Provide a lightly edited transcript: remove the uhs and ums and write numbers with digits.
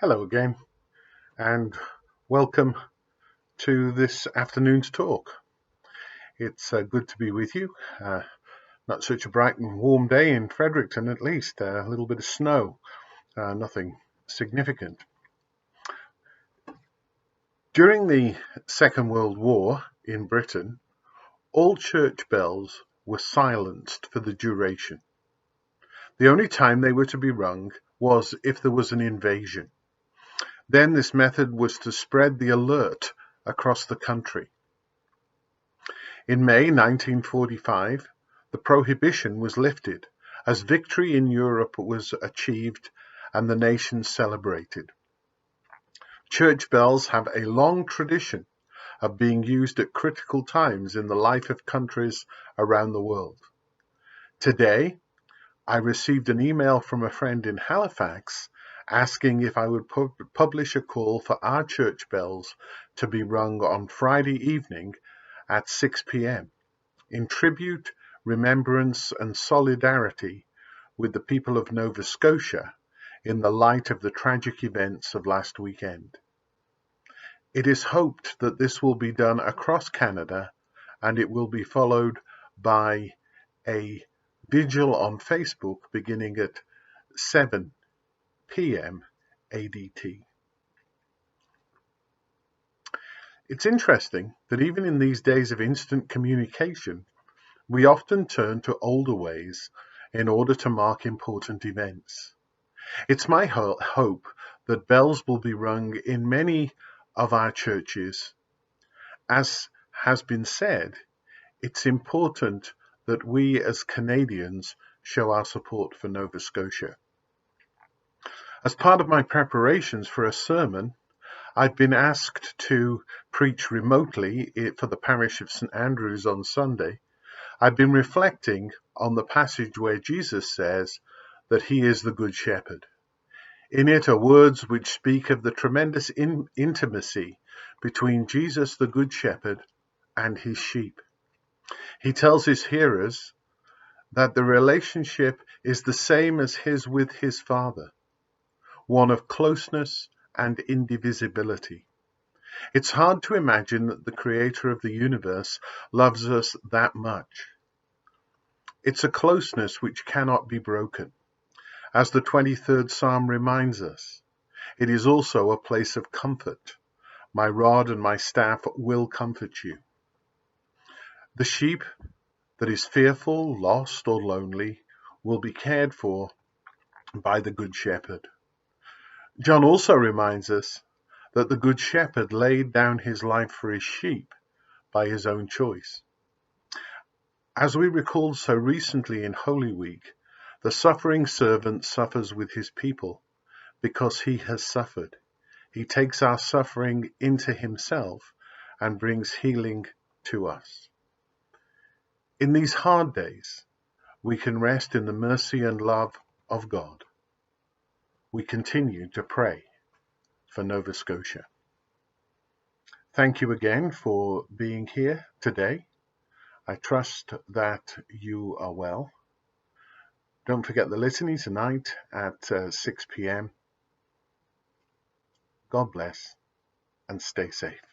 Hello again, and welcome to this afternoon's talk. It's good to be with you. Not such a bright and warm day in Fredericton, at least. A little bit of snow, nothing significant. During the Second World War in Britain, all church bells were silenced for the duration. The only time they were to be rung was if there was an invasion. Then this method was to spread the alert across the country. In May 1945, the prohibition was lifted as victory in Europe was achieved and the nation celebrated. Church bells have a long tradition of being used at critical times in the life of countries around the world. Today, I received an email from a friend in Halifax asking if I would publish a call for our church bells to be rung on Friday evening at 6 p.m. in tribute, remembrance, and solidarity with the people of Nova Scotia in the light of the tragic events of last weekend. It is hoped that this will be done across Canada, and it will be followed by a vigil on Facebook beginning at 7 p.m. ADT. It's interesting that even in these days of instant communication, we often turn to older ways in order to mark important events. It's my hope that bells will be rung in many of our churches. As has been said, it's important that we as Canadians show our support for Nova Scotia. As part of my preparations for a sermon, I've been asked to preach remotely for the parish of St. Andrews on Sunday. I've been reflecting on the passage where Jesus says that he is the Good Shepherd. In it are words which speak of the tremendous intimacy between Jesus, the Good Shepherd, and his sheep. He tells his hearers that the relationship is the same as his with his Father, one of closeness and indivisibility. It's hard to imagine that the Creator of the universe loves us that much. It's a closeness which cannot be broken. As the 23rd Psalm reminds us, it is also a place of comfort. My rod and my staff will comfort you. The sheep that is fearful, lost, or lonely will be cared for by the Good Shepherd. John also reminds us that the Good Shepherd laid down his life for his sheep by his own choice. As we recalled so recently in Holy Week, the suffering servant suffers with his people because he has suffered. He takes our suffering into himself and brings healing to us. In these hard days, we can rest in the mercy and love of God. We continue to pray for Nova Scotia. Thank you again for being here today. I trust that you are well. Don't forget the litany tonight at 6 p.m. God bless and stay safe.